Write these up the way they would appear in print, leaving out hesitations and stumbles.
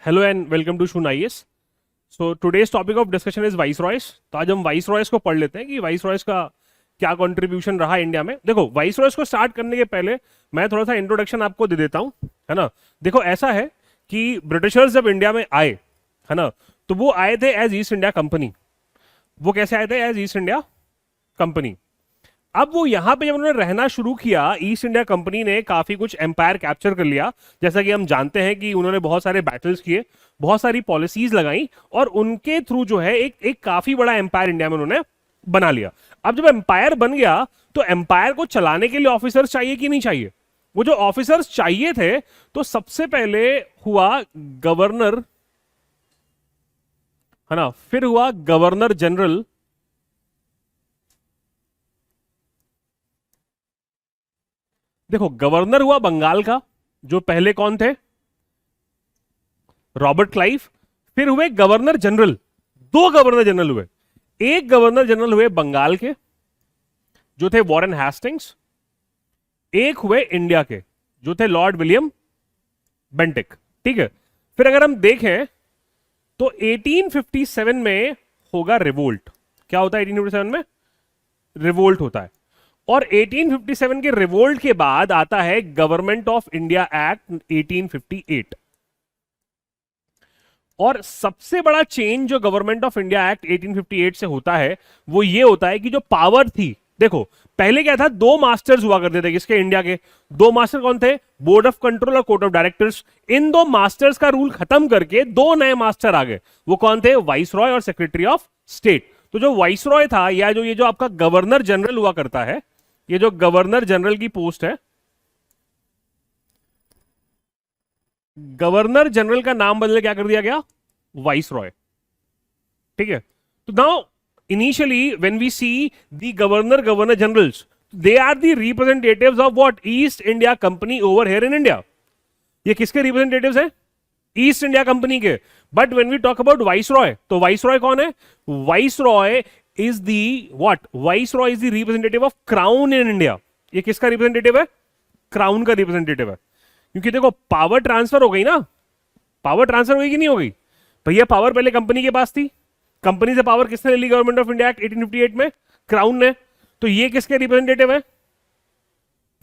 Hello and welcome to शून आईएएस। So today's topic of discussion is viceroys. तो आज हम वाइस रॉयस को पढ़ लेते हैं कि वाइस रॉयस का क्या कंट्रीब्यूशन रहा इंडिया में। देखो, वाइस रॉयस को स्टार्ट करने के पहले मैं थोड़ा सा इंट्रोडक्शन आपको दे देता हूं, है ना। देखो, ऐसा है कि ब्रिटिशर्स जब इंडिया में आए, है ना, तो वो आए थे एज ईस्ट इंडिया कंपनी। वो कैसे आए थे? As East India Company. अब वो यहां पे जब उन्होंने रहना शुरू किया, ईस्ट इंडिया कंपनी ने काफी कुछ एम्पायर कैप्चर कर लिया। जैसा कि हम जानते हैं कि उन्होंने बहुत सारे बैटल्स किए, बहुत सारी पॉलिसीज लगाई और उनके थ्रू जो है एक काफी बड़ा एम्पायर इंडिया में उन्होंने बना लिया। अब जब एम्पायर बन गया तो एम्पायर को चलाने के लिए ऑफिसर्स चाहिए कि नहीं चाहिए? वो जो ऑफिसर्स चाहिए थे, तो सबसे पहले हुआ गवर्नर, है ना, फिर हुआ गवर्नर जनरल, देखो गवर्नर हुआ बंगाल का, जो पहले कौन थे? Robert Clive. फिर हुए गवर्नर जनरल, दो गवर्नर जनरल हुए। एक गवर्नर जनरल हुए बंगाल के, जो थे वॉरेन हेस्टिंग्स। एक हुए इंडिया के, जो थे लॉर्ड विलियम बेंटिक। ठीक है। फिर अगर हम देखें तो 1857 में होगा रिवोल्ट। क्या होता है 1857 में? रिवोल्ट होता है। और 1857 के रिवोल्ट के बाद आता है गवर्नमेंट ऑफ इंडिया एक्ट 1858। और सबसे बड़ा चेंज जो गवर्नमेंट ऑफ इंडिया एक्ट 1858 से होता है, वो ये होता है कि जो पावर थी, देखो पहले क्या था, दो मास्टर्स हुआ करते थे किसके? इंडिया के। दो मास्टर कौन थे? बोर्ड ऑफ कंट्रोल और कोर्ट ऑफ डायरेक्टर्स। इन दो मास्टर्स का रूल खत्म करके दो नए मास्टर आ गए। वो कौन थे? वाइस रॉय और सेक्रेटरी ऑफ स्टेट। तो जो वाइस रॉय था, या जो ये जो आपका गवर्नर जनरल हुआ करता है, ये जो गवर्नर जनरल की पोस्ट है, गवर्नर जनरल का नाम बदल क्या कर दिया गया? Viceroy. ठीक है। तो now initially when we see the governor generals, they are the representatives of what? East India Company over here in India. ये किसके रिप्रेजेंटेटिव्स हैं? ईस्ट इंडिया कंपनी के। But when we talk about viceroy, तो viceroy कौन है? Viceroy is the what? Vice Roy is the representative of crown in India. ये किसका representative है? क्राउन का रिप्रेजेंटेटिव है। क्योंकि देखो, पावर ट्रांसफर हो गई ना। पावर ट्रांसफर हो गई कि नहीं हो गई? भैया पावर पहले कंपनी के पास थी, कंपनी से पावर किसने ले ली? गवर्नमेंट ऑफ इंडिया एक्ट 1858 में क्राउन ने। तो ये किसके रिप्रेजेंटेटिव है?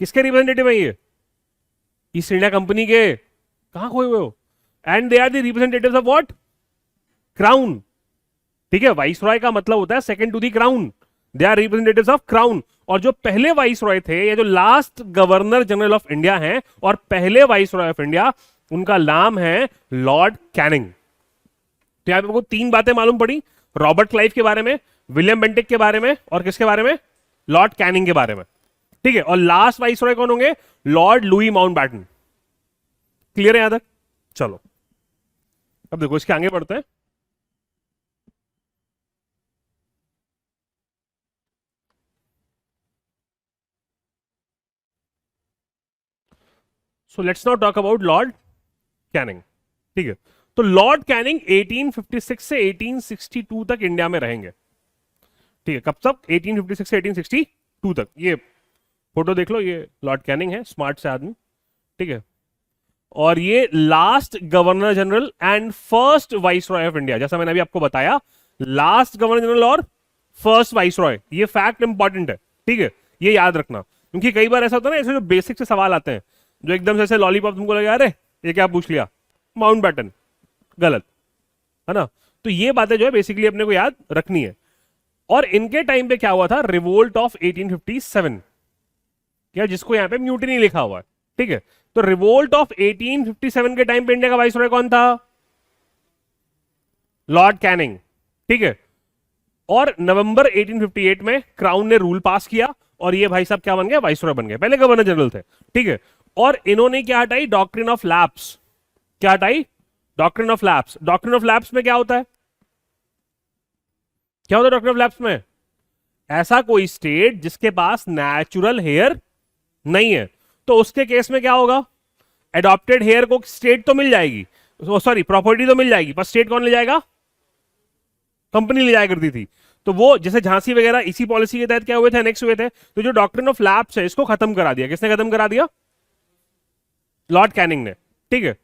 किसके रिप्रेजेंटेटिव है ये? ईस्ट इंडिया कंपनी के। कहां खोए हुए हो? And they are the representatives of what? Crown. ठीक है। वाइस रॉय का मतलब होता है second to the crown. They are representatives of crown. और जो पहले वाइस रॉय थे, या जो last governor general of India हैं और पहले वाइस रॉय ऑफ इंडिया, उनका नाम है लॉर्ड कैनिंग। तो यहां पे आपको तीन बातें मालूम पड़ी, रॉबर्ट क्लाइव के बारे में, विलियम बेंटिक के बारे में, और किसके बारे में? लॉर्ड कैनिंग के बारे में। ठीक है। और लास्ट वाइस रॉय कौन होंगे? Lord Louis Mountbatten. क्लियर है यहां तक? चलो अब देखो, इसके आगे बढ़ते हैं। So let's now talk about Lord Canning. ठीक है। तो लॉर्ड कैनिंग 1856 से 1862 तक इंडिया में रहेंगे। ठीक है। कब तक? 1856 से 1862 तक। ये फोटो देख लो, ये लॉर्ड कैनिंग है, स्मार्ट से आदमी। ठीक है। और ये last governor general and first vice Roy of India. जैसा मैंने अभी आपको बताया, लास्ट गवर्नर जनरल और फर्स्ट वाइस रॉय। ये फैक्ट इंपॉर्टेंट है। ठीक है। ये याद रखना, क्योंकि कई बार ऐसा होता है ना, ऐसे जो बेसिक से सवाल आते हैं, जो एकदम से ऐसे लॉलीपॉप तुमको लगे, अरे ये क्या पूछ लिया, माउंटबैटन, गलत, है ना। तो ये बातें जो है बेसिकली अपने को याद रखनी है। और इनके टाइम पे क्या हुआ था? रिवोल्ट ऑफ 1857, क्या जिसको यहां पे म्यूटिनी लिखा हुआ है। ठीक है। तो रिवोल्ट ऑफ 1857 के टाइम पे इंडिया का वाइसरॉय कौन था? Lord Canning. ठीक है। और नवंबर 1858 में क्राउन ने रूल पास किया और ये भाई साहब क्या बन गए? वाइसरॉय बन गए। पहले गवर्नर जनरल थे। ठीक है। और इन्होंने क्या हटाई? Doctrine of lapse. क्या हटाई? Doctrine of lapse. Doctrine of lapse में क्या होता है? क्या होता है डॉक्ट्रिन ऑफ लैप्स में? ऐसा कोई स्टेट जिसके पास नेचुरल हेयर नहीं है, तो उसके केस में क्या होगा? एडॉप्टेड हेयर को स्टेट तो मिल जाएगी, सॉरी प्रॉपर्टी तो मिल जाएगी, पर स्टेट कौन ले जाएगा? कंपनी ले जाया करती थी। तो वो जैसे झांसी वगैरह इसी पॉलिसी के तहत क्या हुए थे? नेक्स्ट हुए थे। तो जो डॉक्ट्रिन ऑफ लैप्स है, इसको खत्म करा दिया। किसने खत्म करा दिया? लॉर्ड कैनिंग ने। ठीक है।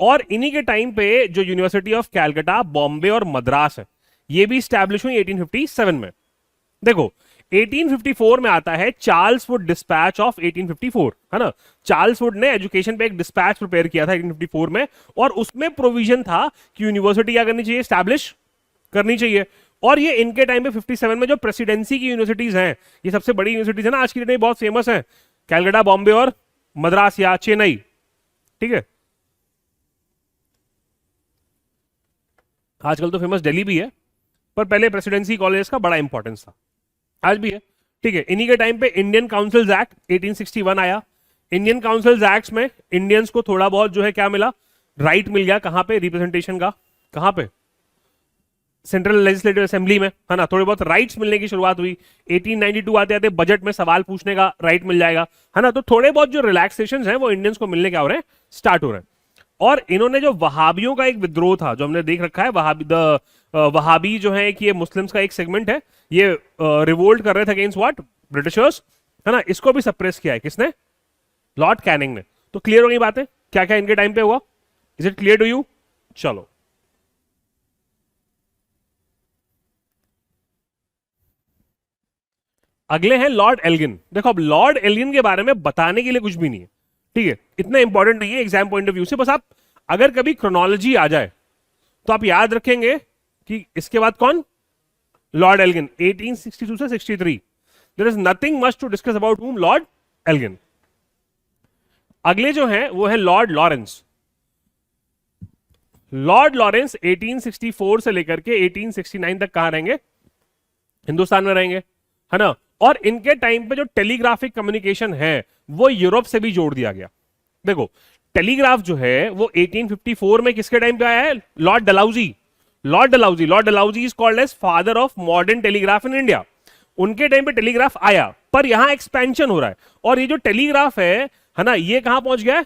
और इन्हीं के टाइम पे जो यूनिवर्सिटी ऑफ कैलकाटा, बॉम्बे और मद्रास है, ये भी स्टैब्लिश हुई 1857 में। देखो 1854 में आता है चार्ल्स वुड डिस्पैच ऑफ 1854, है ना। चार्ल्स वुड ने एजुकेशन पे एक डिस्पैच प्रिपेयर किया था 1854 में, और उसमें प्रोविजन था कि यूनिवर्सिटी क्या करनी चाहिए, स्टैब्लिश करनी चाहिए। और ये इनके टाइम पे 57 में जो प्रेसिडेंसी की यूनिवर्सिटीज हैं, ये सबसे बड़ी यूनिवर्सिटीज है ना आज की डेट में, बहुत फेमस है, कैलकाटा, बॉम्बे और मद्रास या चेन्नई, ठीक है। आजकल तो फेमस दिल्ली भी है, पर पहले प्रेसिडेंसी कॉलेज का बड़ा इंपॉर्टेंस था, आज भी है, ठीक है। इन्हीं के टाइम पे इंडियन काउंसिल्स एक्ट 1861 आया। इंडियन काउंसिल्स एक्ट में इंडियंस को थोड़ा बहुत जो है क्या मिला, राइट मिल गया, कहां पे, रिप्रेजेंटेशन का, कहां पे, सेंट्रल लेजिस्लेटिव असेंबली में, है ना। थोड़े बहुत राइट्स मिलने की शुरुआत हुई। 1892 आते आते बजट में सवाल पूछने का राइट मिल जाएगा, है ना। तो थोड़े बहुत जो रिलैक्सेशन हैं वो इंडियंस को मिलने क्या हो रहे हैं, स्टार्ट हो रहे हैं। और इन्होंने जो वहाबियों का एक विद्रोह था, जो हमने देख रखा है, वहाबी जो है कि ये मुस्लिम्स का एक सेगमेंट है, ये रिवोल्ट कर रहे थे अगेंस्ट व्हाट, ब्रिटिशर्स, है ना। इसको भी सप्रेस किया है किसने, लॉर्ड कैनिंग ने। तो क्लियर हो गई बातें, क्या क्या इनके टाइम पे हुआ, is it clear to you? चलो अगले हैं लॉर्ड एल्गिन। देखो अब लॉर्ड एल्गिन के बारे में बताने के लिए कुछ भी नहीं है, ठीक है, इतना इंपॉर्टेंट नहीं है एग्जाम पॉइंट ऑफ व्यू से। बस आप अगर कभी क्रोनोलॉजी आ जाए तो आप याद रखेंगे कि इसके बाद कौन, लॉर्ड एल्गिन, 1862 से 63। There is nothing much to discuss about whom, Lord Elgin. अगले जो हैं वो है लॉर्ड लॉरेंस। लॉर्ड लॉरेंस 1864 से लेकर के 1869 तक कहां रहेंगे, हिंदुस्तान में रहेंगे, है ना। और इनके टाइम पे जो टेलीग्राफिक कम्युनिकेशन है वो यूरोप से भी जोड़ दिया गया। देखो टेलीग्राफ जो है वो 1854 में किसके टाइम पे आया है, lord Dalhousie. Lord Dalhousie is called as father of modern telegraph in India. उनके टाइम पे टेलीग्राफ आया, पर यहां एक्सपेंशन हो रहा है, और ये जो टेलीग्राफ है ना, ये कहां पहुंच गया है,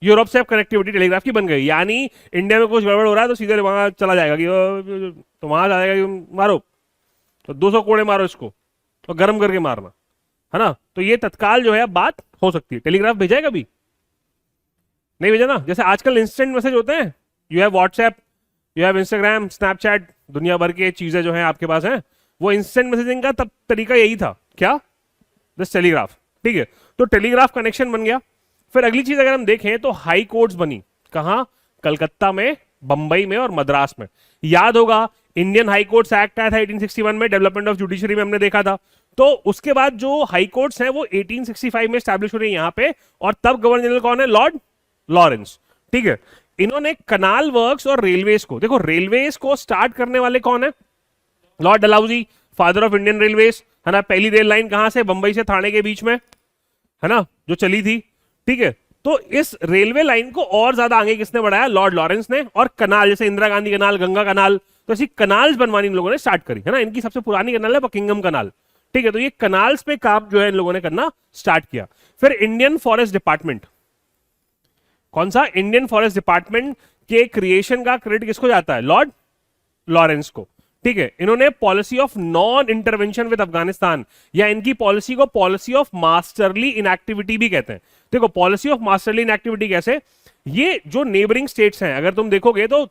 यूरोप से कनेक्टिविटी टेलीग्राफ की बन गई। यानी इंडिया में कुछ गड़बड़ हो रहा है तो सीधे वहां चला जाएगा कि तो वहां जाएगा कि मारो, तो 200 कोड़े मारो इसको, तो गर्म करके मारना, है ना। तो ये तत्काल जो है बात हो सकती है। टेलीग्राफ भेजा है कभी, नहीं भेजा ना। जैसे आजकल इंस्टेंट मैसेज होते हैं, you have WhatsApp, you have Instagram, Snapchat, दुनिया भर के चीजें जो है आपके पास हैं, वो इंस्टेंट मैसेजिंग का तब तरीका यही था, क्या, दिस टेलीग्राफ, ठीक है। तो टेलीग्राफ कनेक्शन बन गया। फिर अगली चीज अगर हम देखें तो हाई कोर्ट्स बनी, कहां, कलकत्ता में, बंबई में और मद्रास में। याद होगा इंडियन हाई कोर्ट्स एक्ट आया था 1861 में, डेवलपमेंट ऑफ जुडिशरी में हमने देखा था। तो उसके बाद जो हाई कोर्ट्स हैं वो 1865 में स्टैब्लिश हो रही है यहां पे, और तब गवर्नर जनरल कौन है, लॉर्ड लॉरेंस, ठीक है। इन्होंने कनाल वर्क्स और रेलवेज को, देखो रेलवेज को स्टार्ट करने वाले कौन है, lord Dalhousie, father of Indian railways, है ना। पहली रेल लाइन कहां से, बंबई से थाने के बीच में, है ना, जो चली थी, ठीक है। तो इस रेलवे लाइन को और ज्यादा आगे किसने बढ़ाया, लॉर्ड लॉरेंस ने। और कनाल, जैसे इंदिरा गांधी कनाल, गंगा कनाल, तो ऐसी कनाल्स बनवानी इन लोगों ने स्टार्ट करी, है ना। इनकी सबसे पुरानी कनाल है बकिंगम कनाल, ठीक है। तो ये कनाल्स पे काम जो है इन लोगों ने करना स्टार्ट किया। फिर इंडियन फॉरेस्ट डिपार्टमेंट, कौन सा, इंडियन फॉरेस्ट डिपार्टमेंट के क्रिएशन का क्रेडिट किसको जाता है, लॉर्ड लॉरेंस को, ठीक है। इन्होंने policy of non intervention with Afghanistan, या इनकी पॉलिसी को पॉलिसी ऑफ मास्टरली इनएक्टिविटी भी कहते हैं। देखो पॉलिसी ऑफ मास्टरली इनएक्टिविटी कैसे, ये जो नेबरिंग स्टेट्स हैं, अगर तुम देखोगे तो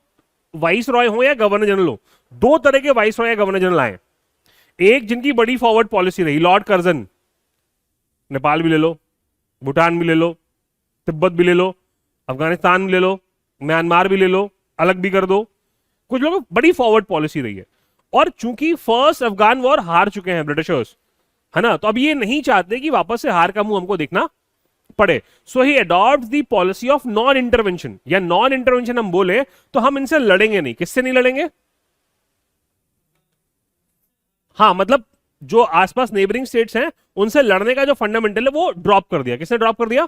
वाइस रॉय हो या गवर्नर जनरल हो, दो तरह के वाइस रॉय या गवर्नर जनरल आए। एक जिनकी बड़ी फॉरवर्ड पॉलिसी रही, लॉर्ड कर्जन, नेपाल भी ले लो, भूटान भी ले लो, तिब्बत भी ले लो, अफगानिस्तान भी ले लो, म्यांमार भी ले लो, अलग भी कर दो। कुछ लोगों को बड़ी फॉरवर्ड पॉलिसी रही है, और चूंकि फर्स्ट अफगान वॉर हार चुके हैं ब्रिटिशर्स, है ना, तो अब ये नहीं चाहते कि वापस से हार का मुंह हमको देखना पड़े। So he adopt the policy of non intervention, या नॉन इंटरवेंशन हम बोले तो हम इनसे लड़ेंगे नहीं। किससे नहीं लड़ेंगे, हाँ, मतलब जो आसपास नेबरिंग स्टेट्स हैं उनसे लड़ने का जो फंडामेंटल है वो ड्रॉप कर दिया। किसने ड्रॉप कर दिया,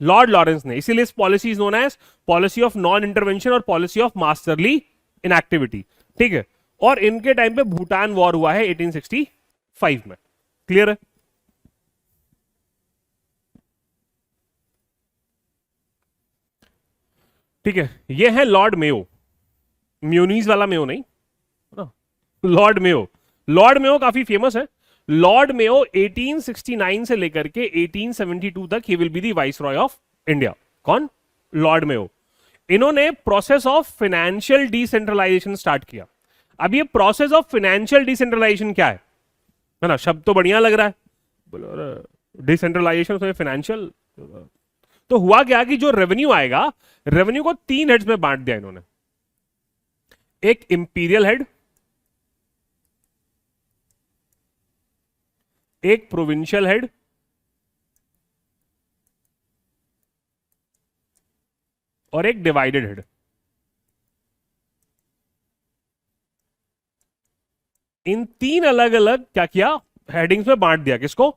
लॉर्ड लॉरेंस ने। इसीलिए इस policy is known as policy of non intervention और पॉलिसी ऑफ मास्टरली इनएक्टिविटी, ठीक है। और इनके टाइम पे भूटान वॉर हुआ है 1865 में, क्लियर है। ठीक है, ये है लॉर्ड मेयो, म्यूनीज वाला मेयो नहीं, लॉर्ड मेयो। लॉर्ड मेयो काफी फेमस है। लॉर्ड मेयो 1869 से लेकर के 1872 तक he will be the viceroy of India. कौन, लॉर्ड मेयो। इन्होंने process of financial decentralisation start किया। अब ये प्रोसेस ऑफ फाइनेंशियल डिसेंट्रलाइजेशन क्या है ना, शब्द तो बढ़िया लग रहा है, बोलो डिसेंट्रलाइजेशन फाइनेंशियल। तो हुआ क्या कि जो रेवेन्यू आएगा, रेवेन्यू को 3 हेड्स में बांट दिया इन्होंने। एक इंपीरियल हेड, एक प्रोविंशियल हेड, और एक डिवाइडेड हेड। इन 3 अलग अलग क्या किया, हेडिंग्स में बांट दिया, किसको,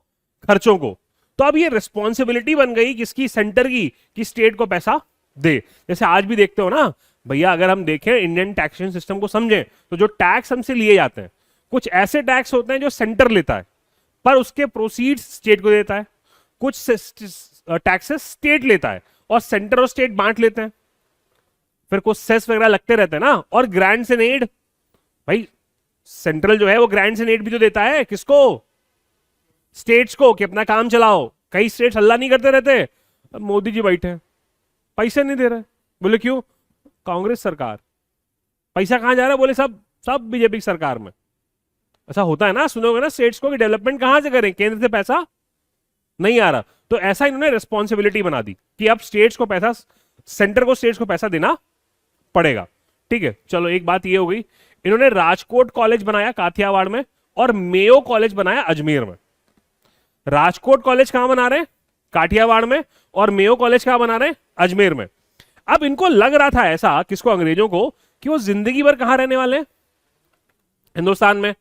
खर्चों को। तो अब ये रिस्पॉन्सिबिलिटी बन गई किसकी, सेंटर की, कि स्टेट को पैसा दे। जैसे आज भी देखते हो ना भैया, अगर हम देखें इंडियन टैक्सेशन सिस्टम को समझें, तो जो टैक्स हमसे लिए जाते हैं, कुछ ऐसे टैक्स होते हैं जो सेंटर लेता है पर उसके प्रोसीड्स स्टेट को देता है, कुछ टैक्सेस स्टेट लेता है और सेंटर और स्टेट बांट लेते हैं, फिर कुछ सेस वगैरह लगते रहते हैं ना, और ग्रांट्स एंड एड, भाई सेंट्रल जो है वो ग्रांट्स एंड एड भी तो देता है, किसको, स्टेट्स को, कि अपना काम चलाओ। कई स्टेट्स हल्ला नहीं करते रहते, अब मोदी जी बैठे हैं पैसे नहीं दे रहे, बोले क्यों, कांग्रेस सरकार, पैसा कहां जा रहा है, बोले सब सब बीजेपी सरकार में। ऐसा होता है ना, सुनोगे ना स्टेट्स को कि डेवलपमेंट कहां से करें, केंद्र से पैसा नहीं आ रहा। तो ऐसा इन्होंने रिस्पॉन्सिबिलिटी बना दी कि अब स्टेट्स को पैसा, सेंटर को स्टेट्स को पैसा देना पड़ेगा। ठीक है, चलो एक बात ये हो गई। इन्होंने राजकोट कॉलेज बनाया काठियावाड़ में, और मेयो कॉलेज बनाया अजमेर में। राजकोट कॉलेज कहां बना रहे हैं, काठियावाड़ में, और मेयो कॉलेज कहां बना रहे हैं, अजमेर में। अब इनको लग रहा था ऐसा, किसको, अंग्रेजों को, कि वो जिंदगी भर कहां रहने वाले हैं, हिंदुस्तान में।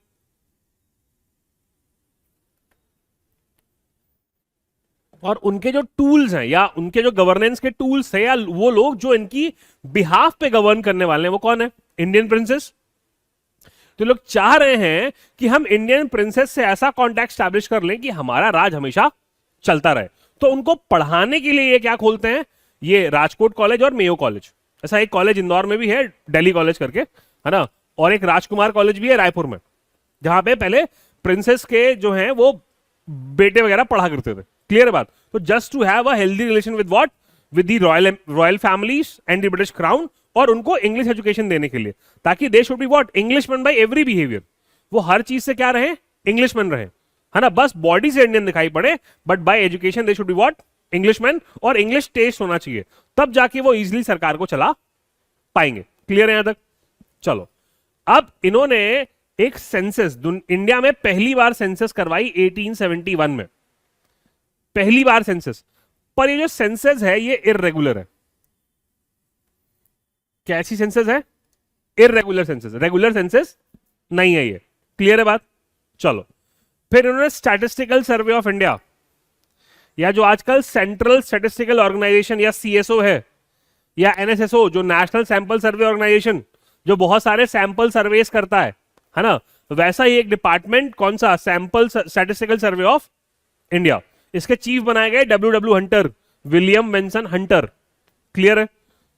और उनके जो टूल्स हैं, या उनके जो गवर्नेंस के टूल्स हैं, या वो लोग जो इनकी बिहाफ पे गवर्न करने वाले हैं, वो कौन है, इंडियन प्रिंसेस। तो लोग चाह रहे हैं कि हम इंडियन प्रिंसेस से ऐसा कॉन्टैक्ट स्टैब्लिश कर लें कि हमारा राज हमेशा चलता रहे। तो उनको पढ़ाने के लिए ये क्या खोलते हैं, ये राजकोट कॉलेज और मेयो कॉलेज। ऐसा एक कॉलेज इंदौर में भी है, दिल्ली कॉलेज करके, है ना, और एक राजकुमार कॉलेज भी है रायपुर में, जहां पे पहले प्रिंसेस के जो हैं वो बेटे वगैरह पढ़ा करते थे। क्लियर बात। तो just to have a healthy relation with what, with the royal families and the British crown, और उनको इंग्लिश एजुकेशन देने के लिए, ताकि they should be what, Englishman by every behaviour. वो हर चीज से क्या रहे, इंग्लिशमैन रहे, है ना, बस बॉडी से इंडियन दिखाई पड़े, but by education they should be what, Englishman, और इंग्लिश टेस्ट होना चाहिए, तब जाके वो इजिली सरकार को चला पाएंगे। क्लियर है यहां तक। चलो, अब इन्होंने एक सेंसस, इंडिया में पहली बार सेंसस करवाई 1871 में, पहली बार सेंसस। पर ये जो सेंसस है ये इररेगुलर है। कैसी सेंसस है, इररेगुलर सेंसस, रेगुलर सेंसस नहीं है ये। क्लियर है बात। चलो, फिर इन्होंने स्टैटिस्टिकल सर्वे ऑफ इंडिया, या जो आजकल सेंट्रल स्टैटिस्टिकल ऑर्गेनाइजेशन या सीएसओ है, या एनएसएसओ जो नेशनल सैंपल सर्वे ऑर्गेनाइजेशन, जो बहुत सारे सैंपल सर्वेस करता है ना, वैसा ही एक डिपार्टमेंट, कौन सा, sample statistical survey of India. इसके चीफ बनाए गए W Hunter, William Benson Hunter. Clear है।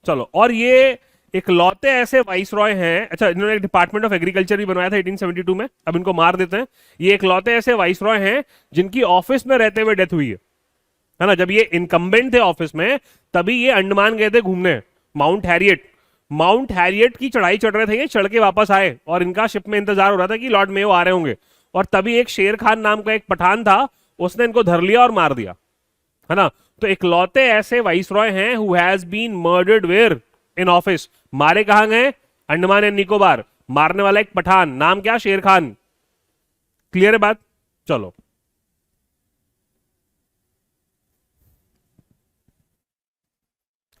चलो, और ये इकलौते ऐसे वाइसरॉय हैं, अच्छा इन्होंने एक डिपार्टमेंट ऑफ एग्रीकल्चर भी बनवाया था 1872 में, अब इनको मार देते हैं। ये इकलौते ऐसे वाइसरॉय हैं जिनकी ऑफिस में रहते हुए डेथ हुई है ना। जब ये इनकम्बेंट थे ऑफिस में, तभी ये अंडमान गए थे घूमने, माउंट हैरियट की चढ़ाई चढ़ रहे थे, ये चढ़ के वापस आए, और इनका शिप में इंतजार हो रहा था कि लॉर्ड मेयो आ रहे होंगे, और तभी एक शेर खान नाम का एक पठान था, उसने इनको धर लिया और मार दिया, है ना। तो इकलौते ऐसे वाइसरॉय हैं who has been murdered where, in office. मारे कहां गए, अंडमान एंड निकोबार। मारने वाला एक पठान, नाम क्या, शेर खान। क्लियर है बात। चलो,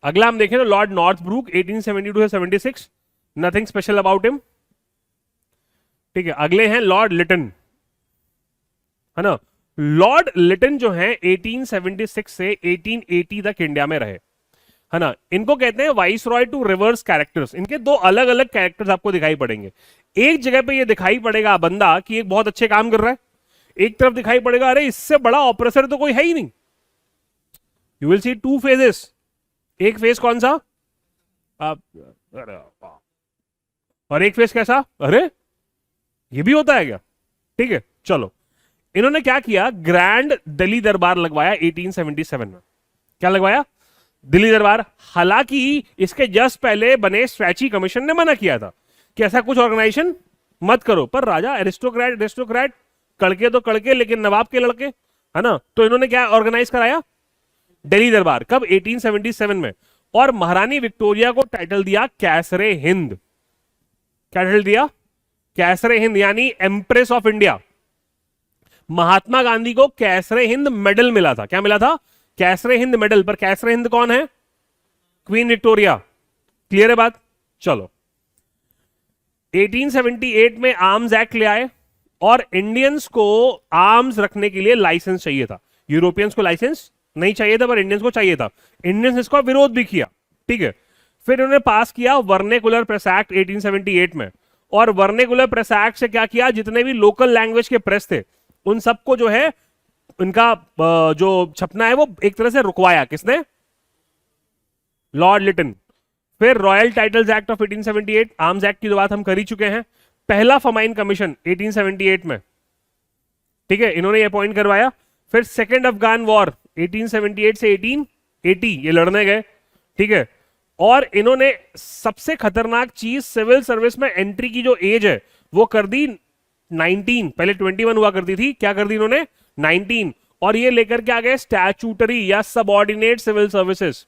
अगला हम देखें तो लॉर्ड नॉर्थ ब्रूक 1872 से 76, नथिंग स्पेशल अबाउट हिम। ठीक है, अगले हैं लॉर्ड लिटन, है ना। लॉर्ड लिटन जो है 1876 से 1880 तक इंडिया में रहे, है ना। इनको कहते हैं वाइसरॉय टू रिवर्स कैरेक्टर्स। इनके दो अलग अलग कैरेक्टर्स आपको दिखाई पड़ेंगे। एक जगह पे ये दिखाई पड़ेगा बंदा कि एक बहुत अच्छे काम कर रहा है, एक तरफ दिखाई पड़ेगा अरे इससे बड़ा ऑपरेसर तो कोई है ही नहीं। You will see two phases. एक फेस कौन सा, और एक फेस कैसा, अरे ये भी होता है क्या। ठीक है, चलो, इन्होंने क्या किया, ग्रैंड दिल्ली दरबार लगवाया 1877 में। क्या लगवाया, दिल्ली दरबार। हालांकि इसके जस्ट पहले बने स्ट्रैची कमीशन ने मना किया था कि ऐसा कुछ ऑर्गेनाइजेशन मत करो, पर राजा एरिस्टोक्रेट एरिस्टोक्रेट कड़के तो कड़के लेकिन नवाब के लड़के, है ना, तो इन्होंने क्या ऑर्गेनाइज कराया, दिल्ली दरबार। कब, 1877 में। और महारानी विक्टोरिया को टाइटल दिया कैसरे हिंद। क्या टाइटल दिया, कैसरे हिंद, यानी empress of India. Mahatma Gandhi को कैसरे हिंद मेडल मिला था। क्या मिला था, कैसरे हिंद मेडल। पर कैसरे हिंद कौन है, क्वीन विक्टोरिया। क्लियर है बात। चलो 1878 में आर्म्स एक्ट ले आए और इंडियंस को आर्म्स रखने के लिए लाइसेंस चाहिए था। यूरोपियंस को लाइसेंस नहीं चाहिए था पर इंडियंस को चाहिए था। इंडियंस इसका विरोध भी किया, ठीक है। फिर उन्होंने पास किया वर्नेकुलर प्रेस एक्ट 1878 में। और वर्नेकुलर प्रेस एक्ट से क्या किया, जितने भी लोकल लैंग्वेज के प्रेस थे उन सबको जो है उनका जो छपना है वो एक तरह से रुकवाया। किसने, लॉर्ड लिटन। फिर royal titles act of 1878, arms act की जो बात हम कर ही चुके हैं। पहला फमाइन कमीशन 1878 में, ठीक है, इन्होंने अपॉइंट करवाया। फिर सेकेंड अफगान वॉर 1878 से 1880 ये लड़ने गए, ठीक है। और इन्होंने सबसे खतरनाक चीज, सिविल सर्विस में एंट्री की जो एज है वो कर दी 19। पहले 21 हुआ करती थी, क्या कर दी इन्होंने 19। और ये लेकर के आ गए स्टैचूटरी या सबऑर्डिनेट सिविल सर्विसेज,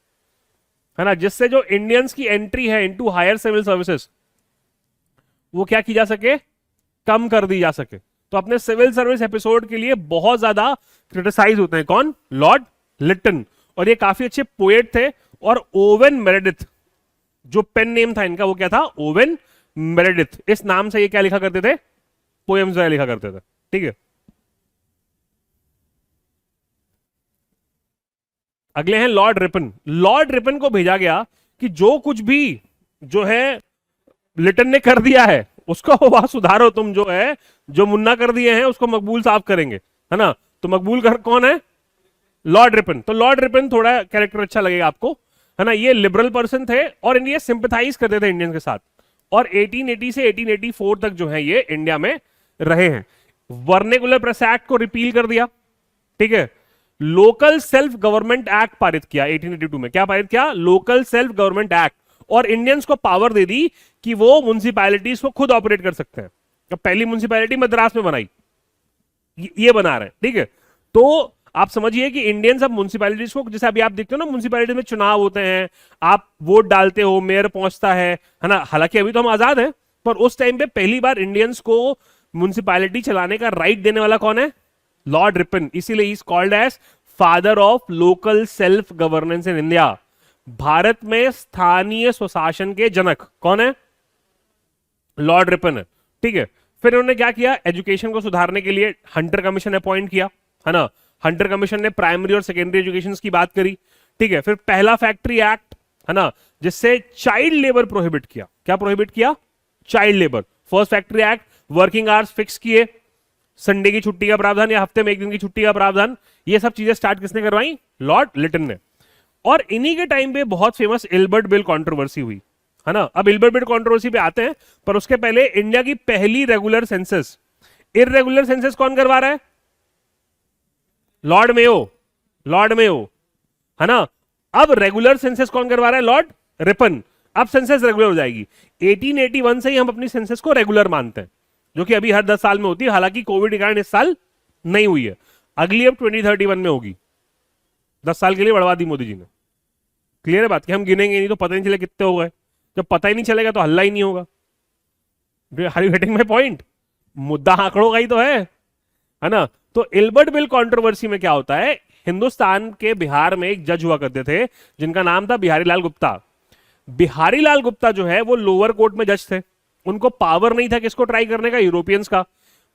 है ना, जिससे जो इंडियंस की एंट्री है इनटू हायर सिविल सर्विसेज वो क्या की जा सके, कम कर दी जा सके। तो अपने सिविल सर्विस एपिसोड के लिए बहुत ज्यादा क्रिटिसाइज होते हैं कौन, लॉर्ड लिटन। और ये काफी अच्छे पोएट थे। और ओवेन मेरेडिथ जो पेन नेम था इनका वो क्या था, ओवेन मेरेडिथ। इस नाम से ये क्या लिखा करते थे, पोएम्स लिखा करते थे, ठीक है। अगले हैं लॉर्ड रिपन। लॉर्ड रिपन को भेजा गया कि जो कुछ भी जो है लिटन ने कर दिया है उसको वहां सुधारो, तुम जो है जो मुन्ना कर दिए हैं उसको मकबूल साफ करेंगे, है ना। तो मकबूल कर कौन है, लॉर्ड रिपन। तो लॉर्ड रिपन थोड़ा कैरेक्टर अच्छा लगेगा आपको, है ना। ये लिबरल पर्सन थे और ये सिंपथाइज करते थे इंडियंस के साथ। और 1880 से 1884 तक जो है ये इंडिया में रहे हैं। वर्नेकुलर प्रेस एक्ट को रिपील कर दिया, ठीक है। लोकल सेल्फ गवर्नमेंट एक्ट पारित किया 1882 में। क्या पारित किया, लोकल सेल्फ गवर्नमेंट एक्ट। और इंडियंस को पावर दे दी कि वो म्युनिसिपैलिटीज को खुद ऑपरेट कर सकते हैं। तो पहली म्युनिसिपैलिटी मद्रास में बनाई, ये बना रहे हैं, ठीक है। तो आप समझिए कि इंडियंस अब म्युनिसिपैलिटीज को, जैसे अभी आप देखते हो ना म्युनिसिपैलिटी में चुनाव होते हैं, आप वोट डालते हो, मेयर पहुंचता है ना। हालांकि अभी तो हम आजाद हैं, पर उस टाइम पे पहली बार इंडियंस को म्युनिसिपैलिटी चलाने का राइट देने वाला कौन है, लॉर्ड रिपन। इसीलिए is called as father of local self governance in India. भारत में स्थानीय स्वशासन के जनक कौन है, लॉर्ड रिपन है, ठीक है। फिर उन्होंने क्या किया, एजुकेशन को सुधारने के लिए हंटर कमीशन अपॉइंट किया, है ना। हंटर कमीशन ने प्राइमरी और सेकेंडरी एजुकेशन की बात करी, ठीक है। फिर पहला फैक्ट्री एक्ट, है ना, जिससे चाइल्ड लेबर प्रोहिबिट किया। क्या प्रोहिबिट किया, child labour. First factory act, working hours fix किए, संडे की छुट्टी का प्रावधान या हफ्ते में एक दिन की छुट्टी का प्रावधान। ये सब चीजें स्टार्ट किसने करवाई, लॉर्ड लिटन ने। और इन्हीं के टाइम पे बहुत फेमस इल्बर्ट बिल कंट्रोवर्सी हुई, है ना। अब इल्बर्ट बिल कंट्रोवर्सी पे आते हैं, पर उसके पहले इंडिया की पहली रेगुलर सेंसस, इररेगुलर सेंसस कौन करवा रहा है, लॉर्ड मेयो, लॉर्ड मेयो, है ना। अब रेगुलर सेंसस कौन करवा रहा है, लॉर्ड रिपन। अब सेंसस रेगुलर हो जाएगी। 1881 से ही हम अपनी सेंसस को रेगुलर मानते हैं, जो कि अभी हर 10 साल में होती है। हालांकि कोविड के कारण इस साल नहीं हुई है, अगली अब 2031 में होगी। 10 साल के लिए बढ़वा दी मोदी जी ने। क्लियर है बात, कि हम गिनेंगे नहीं तो पता नहीं चले कितने हो गए। जब पता ही नहीं चलेगा तो हल्ला ही नहीं होगा। Are you getting my point, मुद्दा आंकड़ों का ही तो है ना। तो इल्बर्ट बिल कंट्रोवर्सी में क्या होता है, हिंदुस्तान के बिहार में एक जज हुआ करते थे जिनका नाम था बिहारी लाल गुप्ता। बिहारी लाल गुप्ता जो है वो लोअर कोर्ट में जज थे। उनको पावर नहीं था किसको ट्राई करने का, यूरोपियंस का।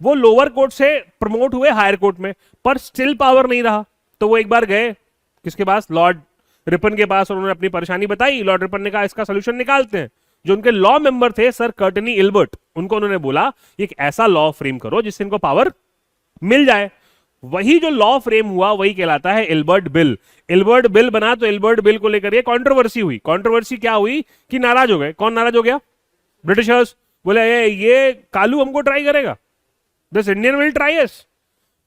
वो लोअर कोर्ट से प्रमोट हुए हायर कोर्ट में, पर स्टिल पावर नहीं रहा। तो वो एक बार गए किसके पास, लॉर्ड रिपन के पास, और उन्होंने अपनी परेशानी बताई। लॉर्ड रिपन ने कहा इसका सोल्यूशन निकालते हैं। जो उनके लॉ मेंबर थे सर कर्टनी इल्बर्ट, उनको उन्होंने बोला एक ऐसा लॉ फ्रेम करो जिससे इनको पावर मिल जाए। वही जो लॉ फ्रेम हुआ वही कहलाता है इल्बर्ट बिल। इल्बर्ट बिल बना तो इल्बर्ट बिल को लेकर ये कंट्रोवर्सी हुई। कंट्रोवर्सी क्या हुई कि नाराज हो गए। कौन नाराज हो गया, ब्रिटिशर्स। बोले ये कालू हमको ट्राई करेगा, दिस इंडियन विल ट्राई अस।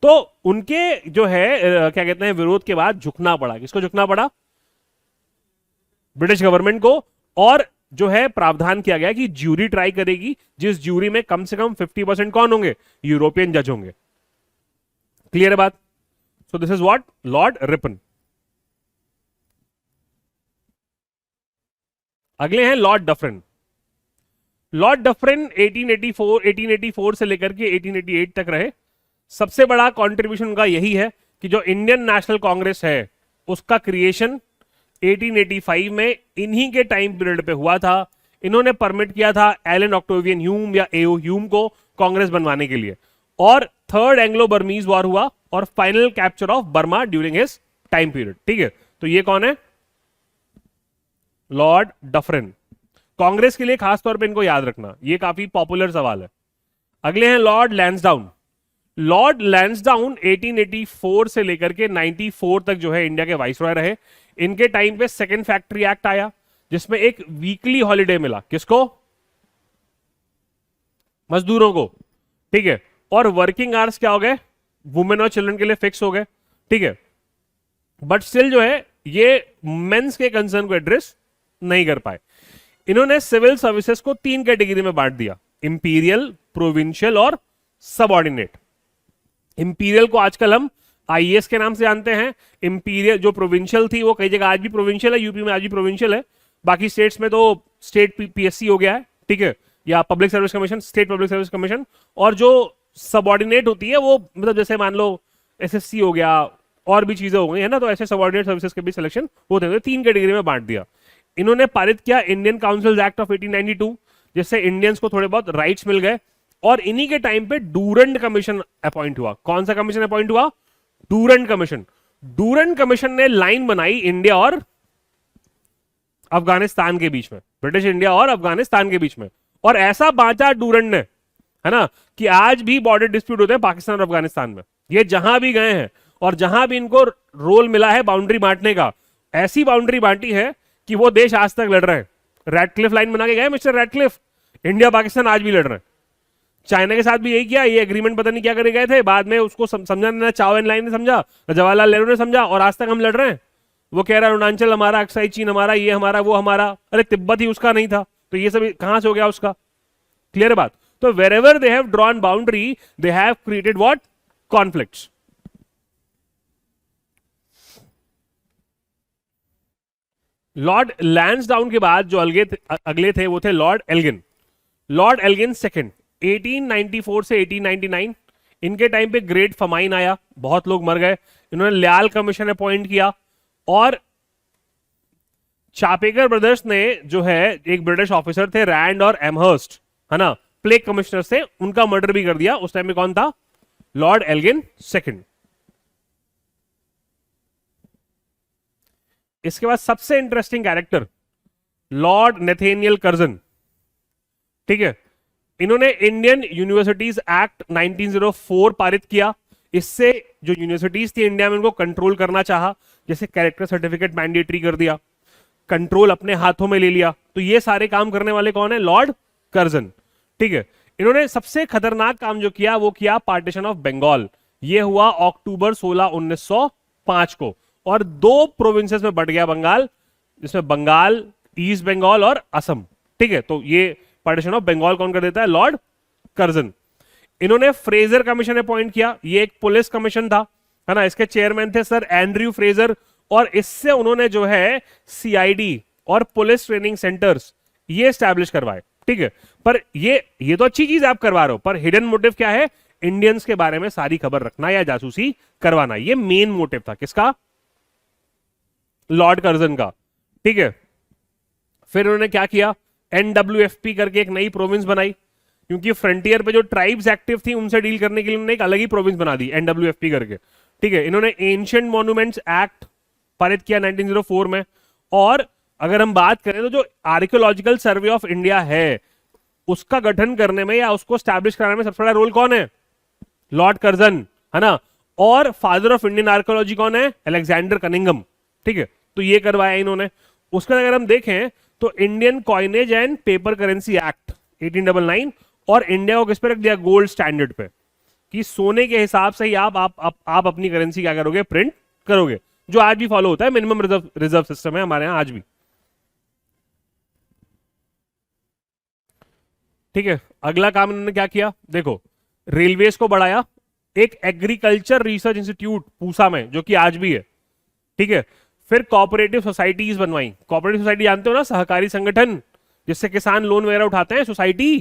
तो उनके जो है क्या कहते हैं विरोध के बाद झुकना पड़ा। किसको झुकना पड़ा, ब्रिटिश गवर्नमेंट को, और जो है प्रावधान किया गया कि ज्यूरी ट्राई करेगी, जिस ज्यूरी में कम से कम 50% कौन होंगे, यूरोपियन जज होंगे। क्लियर है बात? So this is what Lord Ripon. अगले हैं लॉर्ड डफरिन। लॉर्ड डफरिन 1884 से लेकर के 1888 तक रहे। सबसे बड़ा कंट्रीब्यूशन उनका यही है कि जो इंडियन नेशनल कांग्रेस है उसका क्रिएशन 1885 में इन्हीं के टाइम पीरियड पे हुआ था। इन्होंने परमिट किया था एलन ऑक्टेवियन ह्यूम या एओ ह्यूम को कांग्रेस बनवाने के लिए, और थर्ड एंग्लो बर्मीज वॉर हुआ और final capture of Burma during his time period. ठीक है, तो ये कौन है, लॉर्ड डफरिन। कांग्रेस के लिए खासतौर पे इनको याद रखना, ये काफी पॉपुलर सवाल है। अगले हैं लॉर्ड लैंसडाउन। लॉर्ड लैंसडाउन 1884 से लेकर के 94 तक जो है इंडिया के वाइसरॉय रहे। इनके टाइम पे सेकेंड फैक्ट्री एक्ट आया जिसमें एक वीकली हॉलिडे मिला, किसको, मजदूरों को। ठीक है, और वर्किंग आवर्स क्या हो गए, वुमेन और चिल्ड्रन के लिए फिक्स हो गए। ठीक है, बट स्टिल जो है ये मेंस के कंसर्न को एड्रेस नहीं कर पाए। इन्होंने सिविल सर्विसेज को 3 कैटेगरी में बांट दिया, इंपीरियल, प्रोविंशियल और सबऑर्डिनेट। इंपीरियल को आजकल हम आईएएस के नाम से जानते हैं। इंपीरियल जो प्रोविंशियल थी वो कई जगह आज भी प्रोविंशियल है, यूपी में आज भी प्रोविंशियल है, बाकी स्टेट्स में तो स्टेट पीएससी हो गया है। ठीक है, या public service commission, state public service commission. और जो सबऑर्डिनेट होती है वो मतलब जैसे मान लो एसएससी हो गया और भी चीजें हो गई है ना, तो ऐसे सबऑर्डिनेट सर्विसेज के भी सिलेक्शन होते हैं। 3 कैटेगरी में बांट दिया। इन्होंने पारित किया इंडियन काउंसिल एक्ट ऑफ 1892, जिससे इंडियंस को थोड़े बहुत राइट्स मिल गए। और इन्हीं के टाइम पे डूरंड कमीशन अपॉइंट हुआ। कौन सा कमीशन अपॉइंट हुआ, डूरंड कमीशन। डूरंड कमीशन ने लाइन बनाई इंडिया और अफगानिस्तान के बीच में, ब्रिटिश इंडिया और अफगानिस्तान के बीच में, और ऐसा बांटा डूरंड ने, है ना, कि आज भी बॉर्डर डिस्प्यूट होते हैं पाकिस्तान और अफगानिस्तान में। ये जहां भी गए हैं और जहां भी इनको रोल मिला है बाउंड्री बांटने का, ऐसी बाउंड्री बांटी है कि वो देश आज तक लड़ रहे हैं। रेडक्लिफ लाइन बना के गए मिस्टर रेडक्लिफ, इंडिया पाकिस्तान आज भी लड़ रहे हैं। चाइना के साथ भी यही किया, ये एग्रीमेंट पता नहीं क्या करे गए थे, बाद में उसको समझा ना चाओ एन लाइन ने समझा, ना जवाहरलाल नेहरू ने समझा, और आज तक हम लड़ रहे हैं। वो कह रहा है अरुणाचल हमारा, अक्साई चीन हमारा, ये हमारा, वो हमारा। अरे तिब्बत ही उसका नहीं था, तो ये सब कहां से हो गया उसका। क्लियर बात? तो wherever they have drawn boundary they have created what, conflicts. Lord Lansdowne के बाद जो अगले थे वो थे lord Elgin. Lord Elgin second 1894 से 1899। इनके टाइम पे ग्रेट फमाइन आया, बहुत लोग मर गए। इन्होंने ल्याल कमीशन अपॉइंट किया, और चापेकर ब्रदर्स ने जो है एक ब्रिटिश ऑफिसर थे रैंड और एमहर्स्ट, है ना, प्लेग कमिश्नर से, उनका मर्डर भी कर दिया। उस टाइम में कौन था, लॉर्ड एल्गिन सेकंड। इसके बाद सबसे interesting character Lord Nathaniel Curzon. ठीक है, इन्होंने इंडियन यूनिवर्सिटीज एक्ट 1904 पारित किया। इससे जो यूनिवर्सिटीज थी इंडिया में उनको कंट्रोल करना चाहा, जैसे कैरेक्टर सर्टिफिकेट मैंडेटरी कर दिया, कंट्रोल अपने हाथों में ले लिया। तो ये सारे काम करने वाले कौन है, लॉर्ड कर्जन। ठीक है, इन्होंने सबसे खतरनाक काम जो किया वो किया पार्टीशन ऑफ बंगाल। ये हुआ अक्टूबर 16, 1905 को, और 2 प्रोविंसेस में बट गया बंगाल, जिसमें बंगाल, ईस्ट बंगाल और असम। ठीक है, तो ये पार्टीशन ऑफ बंगाल कौन कर देता है, लॉर्ड कर्जन। इन्होंने फ्रेजर कमीशन अपॉइंट किया, ये एक पुलिस कमीशन था, है ना, इसके चेयरमैन थे सर एंड्रयू फ्रेजर, और इससे उन्होंने जो है सीआईडी और पुलिस ट्रेनिंग सेंटर्स ये स्टैब्लिश करवाए। ठीक है, पर ये तो अच्छी चीज आप करवा रहे हो, पर हिडन मोटिव क्या है, इंडियंस के बारे में सारी खबर रखना या जासूसी करवाना, ये मेन मोटिव था किसका, लॉर्ड कर्जन का। ठीक है, फिर उन्होंने क्या किया, एनडब्ल्यूएफपी करके एक नई प्रोविंस बनाई, क्योंकि फ्रंटियर पे जो ट्राइब्स एक्टिव थी उनसे डील करने के लिए उन्होंने एक अलग ही प्रोविंस बना दी, एनडब्ल्यूएफपी करके। ठीक है, इन्होंने एंशिएंट मॉन्यूमेंट्स एक्ट पारित किया 1904 में। और अगर हम बात करें तो जो आर्कियोलॉजिकल सर्वे ऑफ इंडिया है उसका गठन करने में या उसको स्टैब्लिश कराने में सबसे बड़ा रोल कौन है, लॉर्ड कर्जन, है ना। और फादर ऑफ इंडियन आर्कियोलॉजी कौन है, अलेक्जेंडर कनिंगम। ठीक है, तो ये करवाया इन्होंने। उसके बाद अगर हम देखें तो Indian coinage and paper currency act 1899, और इंडिया को किस पे रख दिया, गोल्ड स्टैंडर्ड पे, कि सोने के हिसाब से ही आप अपनी करेंसी क्या करोगे, प्रिंट करोगे, जो आज भी फॉलो होता है, मिनिमम रिजर्व सिस्टम है हमारे यहां आज भी। ठीक है, अगला काम इन्होंने क्या किया, देखो रेलवेज को बढ़ाया, एक एग्रीकल्चर रिसर्च इंस्टीट्यूट पूसा में जो कि आज भी है, ठीक है। फिर कोऑपरेटिव सोसाइटीज बनवाई, कोऑपरेटिव सोसाइटी जानते हो ना, सहकारी संगठन जिससे किसान लोन वगैरह उठाते हैं, सोसाइटी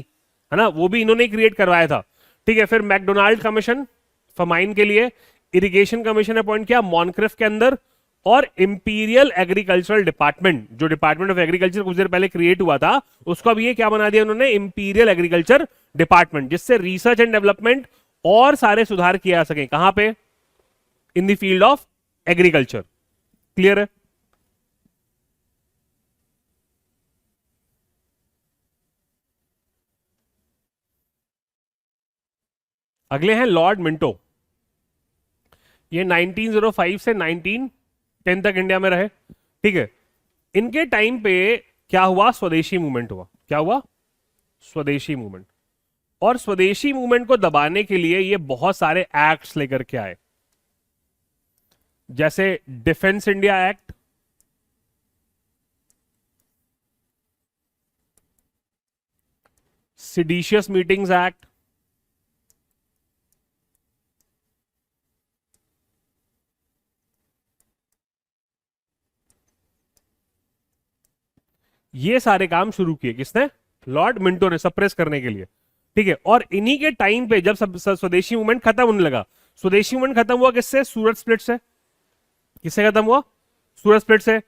है ना, वो भी इन्होंने क्रिएट करवाया था, ठीक है। फिर मैकडोनाल्ड कमीशन फमाइन के लिए, इरिगेशन कमीशन अपॉइंट किया मॉनक्रिफ के अंदर, और इंपीरियल एग्रीकल्चरल डिपार्टमेंट, जो डिपार्टमेंट ऑफ एग्रीकल्चर कुछ देर पहले क्रिएट हुआ था, उसका भी ये क्या बना दिया उन्होंने, इंपीरियल एग्रीकल्चर डिपार्टमेंट, जिससे रिसर्च एंड डेवलपमेंट और सारे सुधार किए जा सके, कहां पे, in the field of agriculture. Clear है? अगले हैं लॉर्ड मिंटो, ये 1905 से 1910 तक इंडिया में रहे, ठीक है। इनके टाइम पे क्या हुआ, स्वदेशी मूवमेंट हुआ, क्या हुआ, स्वदेशी मूवमेंट। और स्वदेशी मूवमेंट को दबाने के लिए ये बहुत सारे एक्ट्स लेकर के आए, जैसे defence India act, seditious meetings act, ये सारे काम शुरू किए किसने, लॉर्ड मिंटो ने, सप्रेस करने के लिए, ठीक है। और इन्हीं के टाइम पे जब स्वदेशी मूवमेंट खत्म होने लगा, स्वदेशी मूवमेंट खत्म हुआ किससे, सूरत स्प्लिट से, किससे खत्म हुआ, सूरत स्प्लिट से।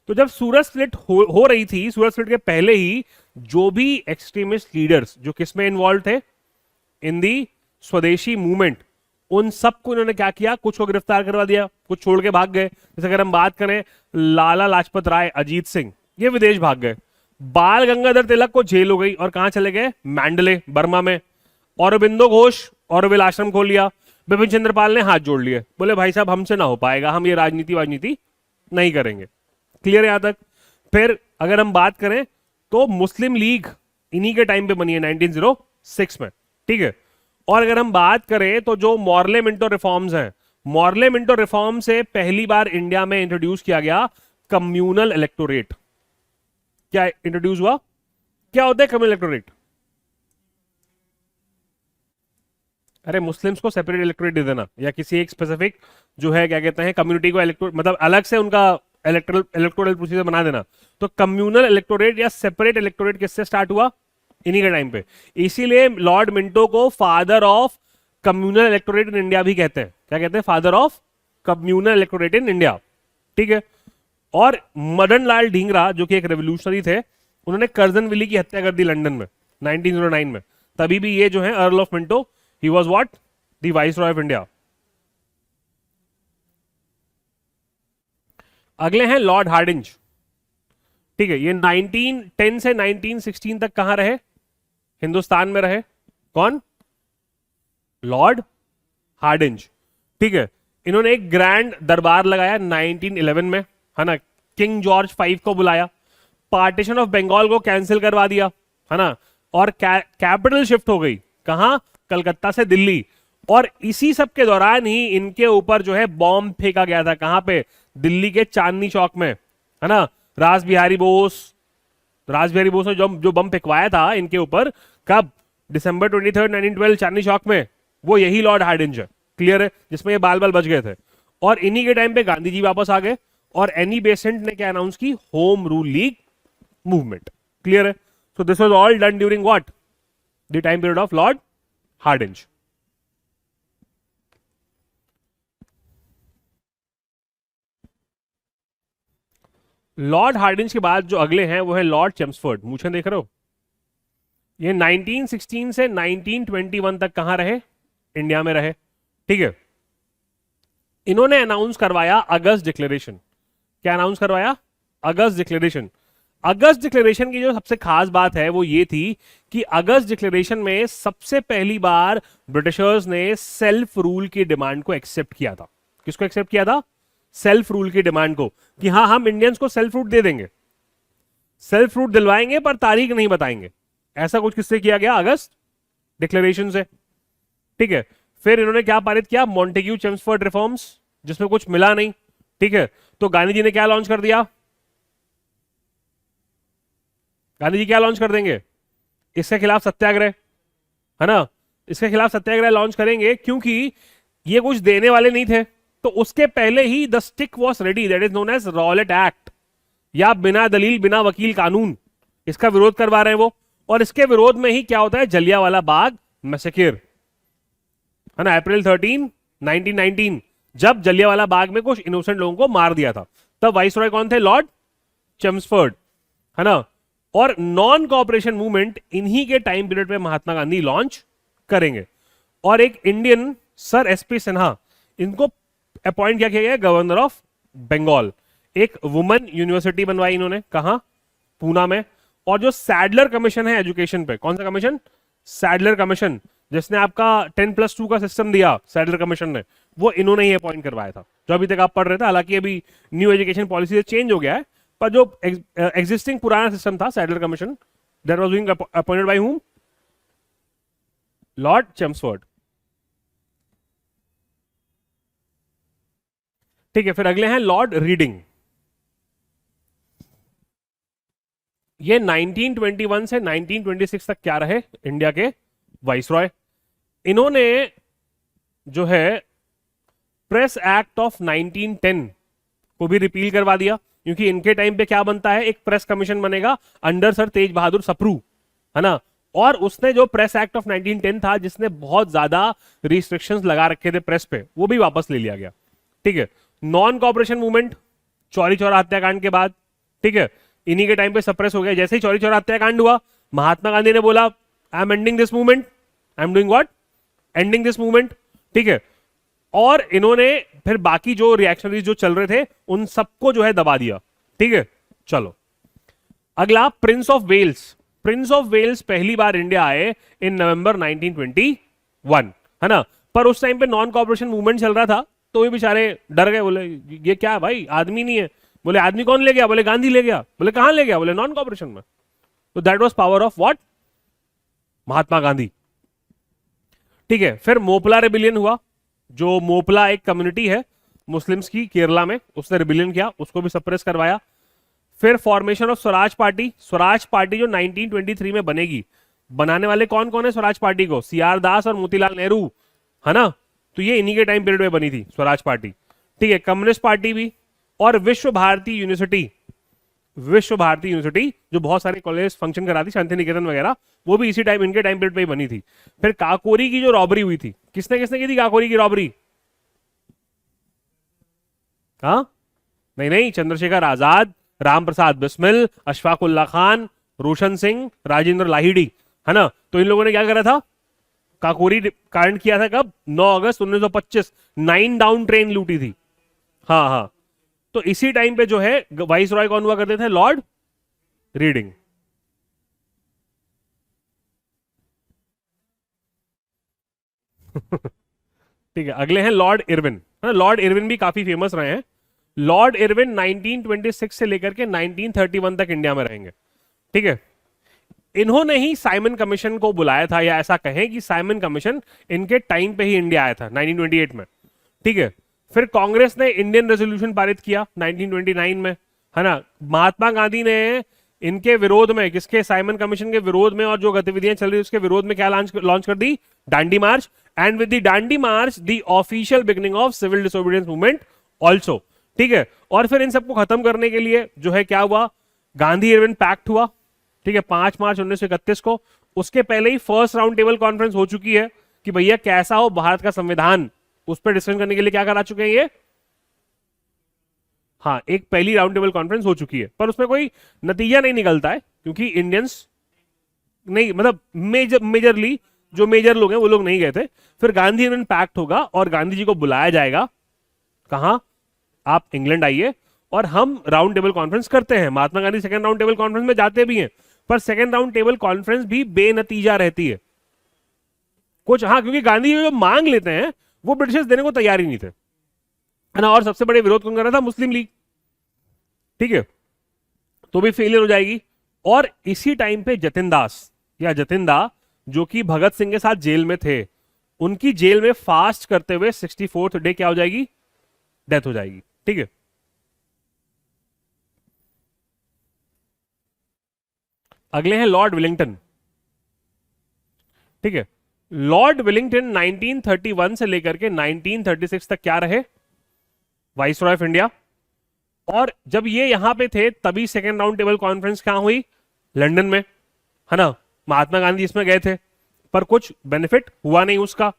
तो जब सूरत स्प्लिट हो रही थी, सूरत स्प्लिट के पहले ही जो भी एक्सट्रीमिस्ट लीडर्स जो किसमें इन्वॉल्व थे, इन दी स्वदेशी मूवमेंट, उन सबको इन्होंने क्या किया, कुछ को गिरफ्तार करवा दिया, कुछ छोड़ के भाग गए। जैसे अगर हम बात करें लाला लाजपत राय, अजीत सिंह, ये विदेश भाग गए। बाल गंगाधर तिलक को जेल हो गई और कहां चले गए, मैंडले बर्मा में। औरबिंदो घोष औरबिल आश्रम खोल लिया। बिपिन चंद्र पाल ने हाथ जोड़ लिए, बोले भाई साहब हमसे ना हो पाएगा, हम ये राजनीति नहीं करेंगे। क्लियर है यहां तक? फिर अगर हम बात करें तो मुस्लिम लीग इन्हीं के टाइम पे बनी है 1906 में, ठीक है। और अगर हम बात करें तो जो मॉर्ले मिंटो रिफॉर्म्स हैं, मॉर्ले मिंटो रिफॉर्म से पहली बार इंडिया में इंट्रोड्यूस किया गया कम्युनल इलेक्टोरेट। क्या इंट्रोड्यूस हुआ, क्या होता है कम्युनल इलेक्टोरेट? अरे मुस्लिम्स को सेपरेट इलेक्टोरेट दे देना, या किसी एक स्पेसिफिक जो है क्या कहते हैं कम्युनिटी को इलेक्टोरेट, मतलब अलग से उनका इलेक्टोरल प्रोसीजर बना देना। तो कम्युनल इलेक्टोरेट या सेपरेट इलेक्टोरेट किससे स्टार्ट हुआ, इन्हीं के टाइम पे। इसीलिए लॉर्ड मिंटो को father of communal electorate in India भी कहते हैं। क्या कहते हैं, father of communal electorate in India, ठीक है। और मदन लाल ढींगरा जो कि एक रेवोल्यूशनरी थे, उन्होंने कर्जन विली की हत्या कर दी लंदन में 1909 में। तभी भी ये जो है earl of Minto, he was what, the viceroy of India. अगले हैं लॉर्ड हार्डिंज, ठीक है। ये 1910 से 1916 तक कहां रहे, हिंदुस्तान में रहे। कौन, लॉर्ड हार्डिंज, ठीक है। इन्होंने एक ग्रैंड दरबार लगाया 1911 में, है ना, किंग जॉर्ज 5 को बुलाया, पार्टीशन ऑफ बंगाल को कैंसिल करवा दिया, है ना, और कैपिटल शिफ्ट हो गई कहां, कलकत्ता से दिल्ली। और इसी सब के दौरान ही इनके ऊपर जो है बॉम्ब फेंका गया था, कहां पे, दिल्ली के चांदनी चौक में, है ना। रास बिहारी बोस ने जो बम फेंकवाया था इनके ऊपर, कब, दिसंबर 23, 1912 चांदनी चौक में, वो यही लॉर्ड हार्डिंज है। क्लियर है, जिसमें ये बाल बच गए थे। और इन्हीं के टाइम पे गांधी जी वापस आ गए, और एनी बेसेंट ने क्या अनाउंस की, home rule league movement. Clear है? So this was all done during what, the time period of lord Hardinge. Lord Hardinge के बाद जो अगले हैं वो है लॉर्ड चेम्सफोर्ड, मुझे देख रहे हो, ये 1916 से 1921 तक कहां रहे, इंडिया में रहे, ठीक है। इन्होंने अनाउंस करवाया अगस्त डिक्लेरेशन। क्या अनाउंस करवाया, अगस्त डिक्लेरेशन। अगस्त डिक्लेरेशन की जो सबसे खास बात है वो ये थी कि अगस्त डिक्लेरेशन में सबसे पहली बार ब्रिटिशर्स ने सेल्फ रूल की डिमांड को एक्सेप्ट किया था। किसको एक्सेप्ट किया था, सेल्फ रूल की डिमांड को, कि हां हम इंडियंस को सेल्फ रूल दे देंगे, सेल्फ रूल दिलवाएंगे पर तारीख नहीं बताएंगे। ऐसा कुछ किससे किया गया, अगस्त डिक्लेरेशन से, ठीक है। फिर इन्होंने क्या पारित किया, मॉन्टेग्यू चेम्सफोर्ड रिफॉर्म्स, जिसमें कुछ मिला नहीं, ठीक है। तो गांधी जी ने क्या लॉन्च कर दिया, गांधी जी क्या लॉन्च कर देंगे, इसके खिलाफ सत्याग्रह, है ना, इसके खिलाफ सत्याग्रह लॉन्च करेंगे क्योंकि ये कुछ देने वाले नहीं थे। तो उसके पहले ही the stick was ready, that is known as Rowlatt act, या बिना दलील बिना वकील कानून, इसका विरोध करवा रहे हैं वो। और इसके विरोध में ही क्या होता है, जलियांवाला बाग मैसेक्योर, है ना, अप्रैल 13 1919, जब जलियांवाला बाग में कुछ इनोसेंट लोगों को मार दिया था। तब वाइसरॉय कौन थे, लॉर्ड चेम्सफोर्ड, है ना। और नॉन कॉपरेशन मूवमेंट इन्हीं के टाइम पीरियड पे महात्मा गांधी लॉन्च करेंगे। और एक इंडियन सर एसपी सिन्हा, इनको अपॉइंट किया गया गवर्नर ऑफ बंगाल। एक वुमेन यूनिवर्सिटी बनवाई इन्होंने, कहां, पूना में। और जो सैडलर कमीशन है एजुकेशन पे, कौन सा कमीशन, सैडलर कमीशन, जिसने आपका 10+2 का सिस्टम दिया, सैडलर कमीशन ने, वो इन्होंने ही अपॉइंट करवाया था, जो अभी तक आप पढ़ रहे थे। हालांकि अभी न्यू एजुकेशन पॉलिसी से चेंज हो गया है, पर जो एग्जिस्टिंग पुराना सिस्टम था Sadler commission, that was being appointed by whom, Lord Chelmsford. ठीक है, फिर अगले हैं लॉर्ड रीडिंग। ये 1921 से 1926 तक क्या रहे, इंडिया के वाइसरॉय। इन्होंने जो है प्रेस एक्ट ऑफ 1910 को भी रिपील करवा दिया, क्योंकि इनके टाइम पे क्या बनता है, एक प्रेस कमीशन बनेगा अंडर सर तेज बहादुर सप्रू, है ना। और उसने जो प्रेस एक्ट ऑफ 1910 था, जिसने बहुत ज्यादा रिस्ट्रिक्शंस लगा रखे थे प्रेस पे, वो भी वापस ले लिया गया। ठीक है, non cooperation movement Chauri Chaura हत्याकांड के बाद, ठीक है, इन्हीं के टाइम पे सप्रेस हो गया। जैसे ही चौरी चौरा हत्याकांड हुआ, महात्मा गांधी ने बोला I am ending this movement, I am doing what, ending this movement. ठीक है, और इन्होंने फिर बाकी जो रिएक्शनरीज जो चल रहे थे उन सबको जो है दबा दिया। ठीक है, चलो अगला prince of Wales. Prince of Wales पहली बार इंडिया आए इन नवंबर 1921, है ना। पर उस टाइम पे नॉन कॉपरेशन मूवमेंट चल रहा था, तो ये बेचारे डर गए, बोले ये क्या है भाई, आदमी नहीं है। बोले आदमी कौन ले गया, बोले गांधी ले गया। बोले कहां ले गया, बोले नॉन कॉपरेशन में। तो that was power of what, Mahatma Gandhi. ठीक है, फिर मोपला रेबिलियन हुआ। जो मोपला एक कम्युनिटी है मुस्लिम्स की केरला में, उसने रिबिलियन किया, उसको भी सप्रेस करवाया। फिर formation of Swaraj party. Swaraj party जो 1923 में बनेगी, बनाने वाले कौन कौन है स्वराज पार्टी को, सीआर दास और मोतीलाल नेहरू, है ना। तो ये इन्हीं के टाइम पीरियड में बनी थी स्वराज पार्टी। ठीक है, कम्युनिस्ट पार्टी भी। और विश्व भारती यूनिवर्सिटी, विश्व भारती यूनिवर्सिटी जो बहुत सारे कॉलेज फंक्शन कराती, शांति निकेतन वगैरह, वो भी इसी टाइम, इनके टाइम पीरियड पे ही बनी थी। फिर काकोरी की जो रॉबरी हुई थी, किसने किसने की थी काकोरी की रॉबरी, हाँ, नहीं नहीं, चंद्रशेखर आजाद, राम प्रसाद बिस्मिल, अशफाक उल्ला खान, रोशन सिंह, राजेंद्र लाहिड़ी, है ना। तो इन लोगों ने क्या करा था, काकोरी कांड किया था कब, 9 अगस्त 1925, 9 डाउन ट्रेन लूटी थी। हाँ हाँ, तो इसी टाइम पे जो है वाइस रॉय कौन हुआ करते थे, लॉर्ड रीडिंग। ठीक है, अगले हैं लॉर्ड इरविन। लॉर्ड इरविन भी काफी फेमस रहे हैं। लॉर्ड इरविन 1926 से लेकर के 1931 तक इंडिया में रहेंगे। ठीक है, इन्होंने ही साइमन कमीशन को बुलाया था, या ऐसा कहें कि साइमन कमीशन इनके टाइम पे ही इंडिया आया था 1928 में। ठीक है, फिर कांग्रेस ने इंडियन रेजोल्यूशन पारित किया 1929 में, है ना। महात्मा गांधी ने इनके विरोध में, किसके, साइमन कमीशन के विरोध में, और जो गतिविधियां चल रही उसके विरोध में क्या लॉन्च कर दी, Dandi march. And with the Dandi march the official beginning of civil disobedience movement also. ठीक है, और फिर इन सबको खत्म करने के लिए जो है क्या हुआ, गांधी इरविन पैक्ट हुआ। ठीक है, 5 मार्च 1931 को। उसके पहले ही फर्स्ट राउंड टेबल कॉन्फ्रेंस हो चुकी है कि भैया कैसा हो भारत का संविधान, उस पर डिस्कशन करने के लिए क्या करा चुके हैं ये, हाँ, एक पहली राउंड टेबल कॉन्फ्रेंस हो चुकी है, पर उसमें कोई नतीजा नहीं निकलता है, क्योंकि इंडियंस नहीं, मतलब मेजरली जो मेजर लोग हैं वो लोग नहीं गए थे। फिर गांधी इरविन पैक्ट होगा और गांधी जी को बुलाया जाएगा, कहां, आप इंग्लैंड आइए और हम राउंड टेबल कॉन्फ्रेंस करते हैं। Mahatma Gandhi second round table conference में जाते भी हैं, पर सेकंड राउंड टेबल कॉन्फ्रेंस भी बेनतीजा रहती है कुछ, हाँ, क्योंकि गांधी जो मांग लेते हैं वो ब्रिटिशर्स देने को तैयार ही नहीं थे, है ना। और सबसे बड़े विरोध कौन कर रहा था, मुस्लिम लीग। ठीक है, तो भी फेलियर हो जाएगी। और इसी टाइम पे जतिन दास या जतिंदा, जो कि भगत सिंह के साथ जेल में थे, उनकी जेल में फास्ट करते हुए 64th डे क्या हो जाएगी, डेथ हो जाएगी। ठीक है, अगले हैं लॉर्ड विलिंगटन। ठीक है। लॉर्ड विलिंगटन 1931 से लेकर के 1936 तक क्या रहे? Viceroy of India. और जब ये यहां पे थे तभी सेकेंड राउंड टेबल कॉन्फ्रेंस कहां हुई? लंदन में, है ना। महात्मा गांधी इसमें गए थे, पर कुछ बेनिफिट हुआ नहीं उसका।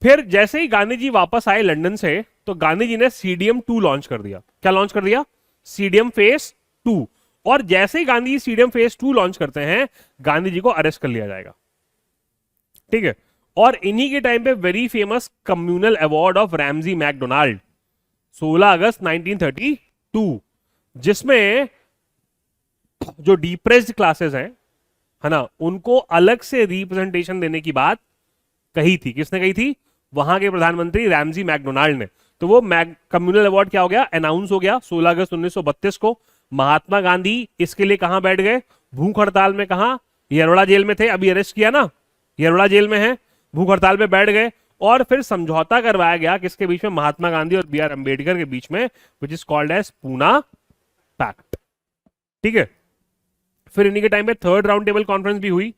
फिर जैसे ही गांधी जी वापस आए लंदन से, तो गांधी जी ने सीडीएम 2 लॉन्च कर दिया। क्या लॉन्च कर दिया? CDM phase 2। और जैसे ही Gandhi ji CDM phase 2 launch करते हैं, गांधी जी को अरेस्ट कर लिया जाएगा, ठीक है। और इन्हीं के टाइम पे very famous communal award of Ramsay MacDonald 16 अगस्त 1932, जिसमें जो डिप्रेस्ड क्लासेस हैं, है ना, उनको अलग से रिप्रेजेंटेशन देने की बात कही थी। किसने कही थी? वहां के प्रधानमंत्री रैमजी मैकडोनाल्ड ने। तो वो कम्युनल अवार्ड क्या हो गया? अनाउंस हो गया 16 अगस्त 1932 को। महात्मा गांधी इसके लिए कहां बैठ गए? भूख हड़ताल में। कहां? यरोड़ा जेल में थे, अभी अरेस्ट किया ना, यरोड़ा जेल में है, भूख हड़ताल पे बैठ गए। और फिर समझौता करवाया गया किसके बीच में? महात्मा गांधी और बी आर अंबेडकर के बीच में, which is called as Poona pact, ठीक है। फिर इन्हीं के टाइम पे थर्ड राउंड टेबल कॉन्फ्रेंस भी हुई,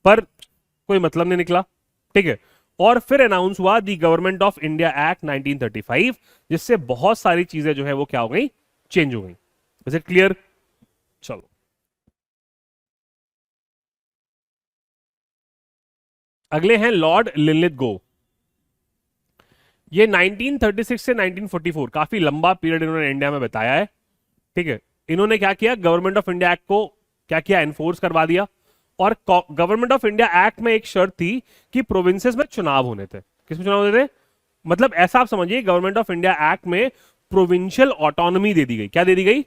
पर कोई मतलब नहीं निकला, ठीक है। और फिर अनाउंस हुआ दी गवर्नमेंट ऑफ इंडिया एक्ट 1935, जिससे बहुत सारी चीजें जो है वो क्या हो गई? चेंज हो गई। Is it clear? चलो अगले हैं लॉर्ड लिनलिथ गो। ये 1936 से 1944 काफी लंबा पीरियड इन्होंने इंडिया में बताया है, ठीक है। इन्होंने क्या किया? गवर्नमेंट ऑफ इंडिया एक्ट को क्या किया? एनफोर्स करवा दिया। और गवर्नमेंट ऑफ इंडिया एक्ट में एक शर्त थी कि प्रोविंसेस में चुनाव होने थे। किसमें चुनाव होने थे? मतलब ऐसा आप समझिए, गवर्नमेंट ऑफ इंडिया एक्ट में प्रोविंशियल ऑटोनॉमी दे दी गई। क्या दे दी गई?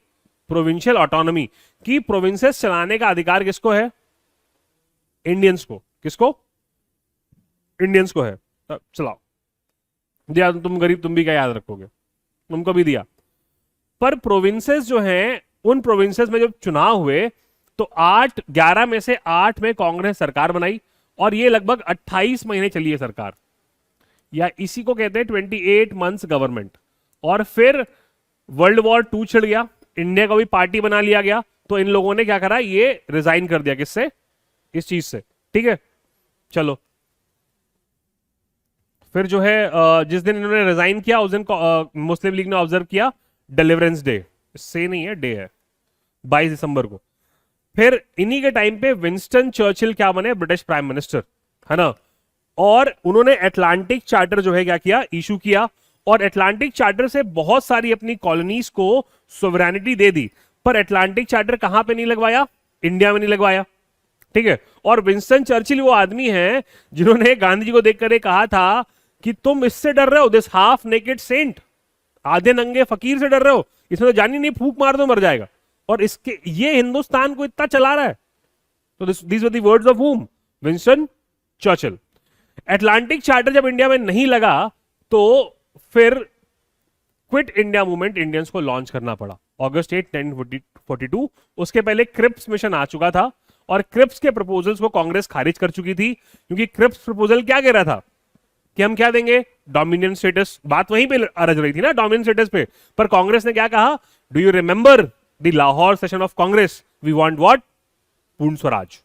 प्रोविंशियल ऑटोनॉमी, कि प्रोविंसेस चलाने का अधिकार किसको है? इंडियंस को। किसको? इंडियंस को है। चलाओ, दिया तुम गरीब, तुम भी क्या याद रखोगे, तुमको भी दिया। पर प्रोविंसेस जो हैं, उन प्रोविंसेस में जब चुनाव हुए तो 11 में से 8 में कांग्रेस सरकार बनाई, और ये लगभग 28 महीने चली है सरकार, या इसी को कहते हैं 28 मंथ्स गवर्नमेंट। और फिर वर्ल्ड वॉर 2 छिड़ गया, इंडिया को भी पार्टी बना लिया गया, तो इन लोगों ने क्या करा? ये रिजाइन कर दिया। किससे? इस चीज से, ठीक है। चलो फिर जो है जिस दिन इन्होंने रिजाइन किया उस दिन मुस्लिम लीग ने ऑब्जर्व किया डिलीवरेंस डे। से नहीं है, डे है, 22 दिसंबर को। फिर इन्हीं के टाइम पे विंस्टन चर्चिल क्या बने? ब्रिटिश प्राइम मिनिस्टर, है ना। और उन्होंने अटलांटिक चार्टर जो है क्या किया? इशू किया। और अटलांटिक चार्टर से बहुत सारी अपनी कॉलोनीज को सोवरेनिटी दे दी, पर अटलांटिक चार्टर कहां पे नहीं लगवाया? इंडिया में नहीं लगवाया, ठीक है। और विंस्टन चर्चिल वो आदमी है जिन्होंने गांधी जी को देखकर कहा था कि तुम इससे डर रहे हो, दिस हाफ नेकेड सेंट, आधे नंगे फकीर से डर रहे हो, इसमें तो जानी नहीं, फूंक मार दो मर जाएगा। और इसके ये हिंदुस्तान को इतना चला रहा है। तो these were the words of whom? Winston Churchill. Atlantic charter जब इंडिया में नहीं लगा तो फिर क्विट इंडिया मूवमेंट इंडियंस को लॉन्च करना पड़ा अगस्त 8 1942। उसके पहले क्रिप्स मिशन आ चुका था, और क्रिप्स के प्रपोजल्स को कांग्रेस खारिज कर चुकी थी, क्योंकि क्रिप्स प्रपोजल क्या कह रहा था कि हम क्या देंगे? Dominion status. बात वहीं पे अरज रही थी ना, डोमिनियन स्टेटस पे। पर कांग्रेस ने क्या कहा? Do you remember the Lahore session of Congress? We want what? Purna Swaraj.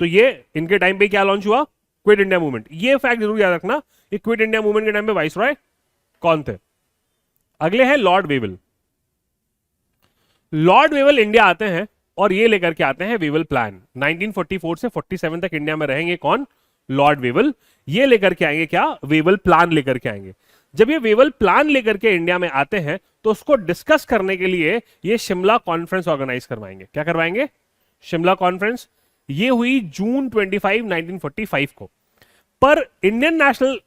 तो ये इनके टाइम पे क्या लॉन्च हुआ? Quit India movement. ये फैक्ट जरूर याद रखना, ये क्विट इंडिया मूवमेंट के टाइम पे वाइसरॉय कौन थे? अगले हैं Lord Wavell. Lord Wavell India आते हैं और ये लेकर के आते हैं वेवल प्लान। 1944 से 47 तक इंडिया में रहेंगे कौन? Lord Wavell. ये लेकर के आएंगे क्या? वेवल प्लान लेकर के आएंगे। जब ये वेवल प्लान लेकर के इंडिया में आते हैं तो उसको डिस्कस करने के लिए ये शिमला कॉन्फ्रेंस ऑर्गेनाइज करवाएंगे। क्या करवाएंगे? शिमला कॉन्फ्रेंस। ये हुई जून 25 1945 को। पर इंडियन नेशनल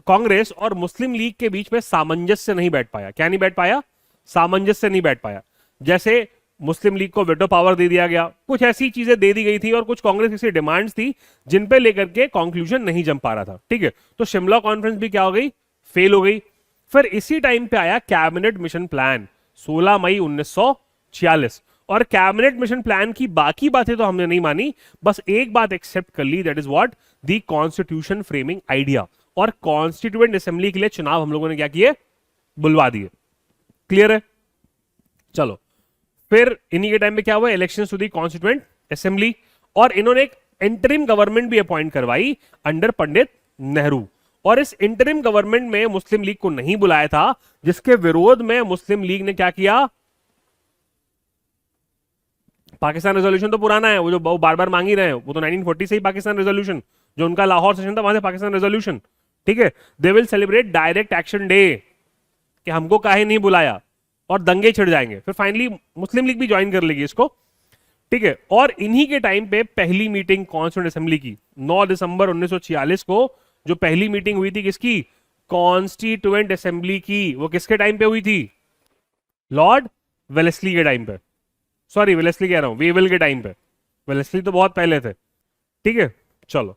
कांग्रेस और मुस्लिम लीग के बीच में सामंजस्य नहीं बैठ पाया। क्या नहीं बैठ पाया? सामंजस्य नहीं बैठ पाया। जैसे मुस्लिम लीग को वेटो पावर दे दिया गया, कुछ ऐसी चीजें दे दी गई थी, और कुछ कांग्रेस की डिमांड्स थी जिन पे लेकर के कंक्लूजन नहीं जम पा रहा था, ठीक है। तो शिमला कॉन्फ्रेंस भी क्या हो गई? फेल हो गई। फिर इसी टाइम पे आया कैबिनेट मिशन प्लान 16 मई 1946। और कैबिनेट मिशन प्लान की बाकी बातें तो हमने नहीं मानी, बस एक बात एक्सेप्ट कर ली, that is what? The constitution framing idea. और कॉन्स्टिट्यूएंट असेंबली के लिए चुनाव हम लोगों ने क्या किए? बुलवा दिए। क्लियर है? चलो फिर इन्हीं के टाइम में क्या हुआ? Election to the constituent assembly. और इन्होंने एक इंटरिम गवर्नमेंट भी अपॉइंट करवाई अंडर पंडित नेहरू। और इस इंटरिम गवर्नमेंट में मुस्लिम लीग को नहीं बुलाया था, जिसके विरोध में मुस्लिम लीग ने क्या किया, पाकिस्तान रेजोल्यूशन तो पुराना है, वो जो बार बार मांग ही रहे हैं, वो तो 1940 से ही पाकिस्तान रेजोल्यूशन, जो उनका लाहौर सेशन था वहां से पाकिस्तान रेजोल्यूशन, ठीक है। They will celebrate direct action day, कि हमको काहे नहीं बुलाया, और दंगे छिड़ जाएंगे। फिर फाइनली मुस्लिम लीग भी ज्वाइन कर लेगी इसको, ठीक है। और इन्हीं के टाइम पे पहली मीटिंग कॉन्स्टिट्यूंट असेंबली की 9 दिसंबर 1946 को, जो पहली मीटिंग हुई थी किसकी, कॉन्स्टिट्यूएंट असेंबली की, वो किसके टाइम पे हुई थी, लॉर्ड वेलेस्ली के टाइम पे, सॉरी वेलेस्ली कह रहा हूं, वेवल के टाइम पे, वेलेस्ली तो बहुत पहले थे, ठीक है। चलो,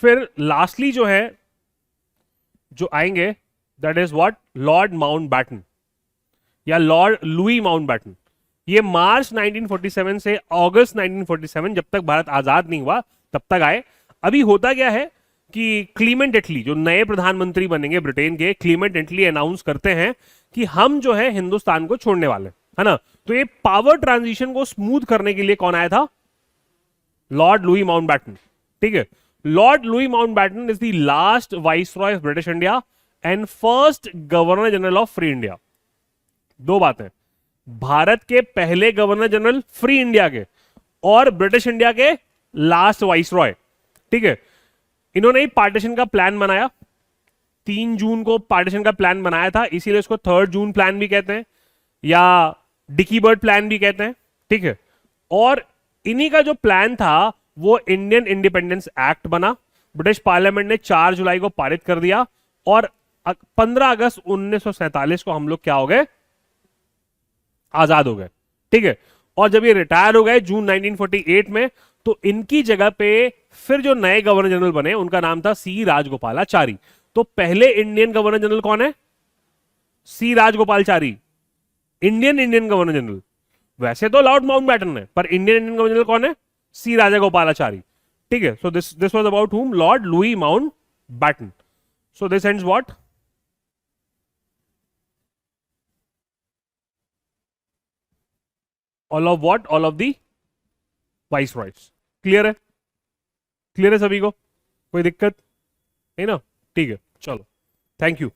फिर लास्टली जो है, जो आएंगे, that is what, Lord Mountbatten या लॉर्ड लुई माउंटबैटन। ये मार्च 1947 से अगस्त 1947, जब तक भारत आजाद नहीं हुआ तब तक आए। अभी होता क्या है कि क्लीमेंट एटली, जो नए प्रधानमंत्री बनेंगे ब्रिटेन के, क्लीमेंट एटली अनाउंस करते हैं कि हम जो है हिंदुस्तान को छोड़ने वाले, है ना। तो ये पावर ट्रांजिशन को स्मूथ करने के लिए कौन आया था, लॉर्ड लुई माउंटबैटन, ठीक है। Lord Louis Mountbatten is the last viceroy of British India and first governor general of free India. दो बातें, भारत के पहले गवर्नर जनरल फ्री इंडिया के, और ब्रिटिश इंडिया के लास्ट वाइसरॉय, ठीक है। इन्होंने पार्टीशन का प्लान बनाया, 3 जून को पार्टीशन का प्लान बनाया था, इसीलिए इसको 3 जून प्लान भी कहते हैं, या डिकी बर्ड प्लान भी कहते हैं, ठीक है। और इन्हीं का जो प्लान था वो इंडियन इंडिपेंडेंस एक्ट बना, ब्रिटिश पार्लियामेंट ने 4 जुलाई को पारित कर दिया, और 15 अगस्त 1947 को हम लोग क्या हो गए, आजाद हो गए, ठीक है। और जब ये रिटायर हो गए जून 1948 में, तो इनकी जगह पे फिर जो नए गवर्नर जनरल बने उनका नाम था सी राजगोपालाचारी। तो पहले इंडियन गवर्नर जनरल कौन है, सी राजगोपालाचारी, इंडियन गवर्नर जनरल। वैसे तो लॉर्ड माउंटबैटन है, पर इंडियन गवर्नर जनरल कौन है, सी राजगोपालाचारी, ठीक है। So this was about whom, Lord Louis Mountbatten. So this ends what, all of what, all of the viceroys. Clear है, क्लियर है सभी को, कोई दिक्कत है ना, ठीक है। चलो, थैंक यू।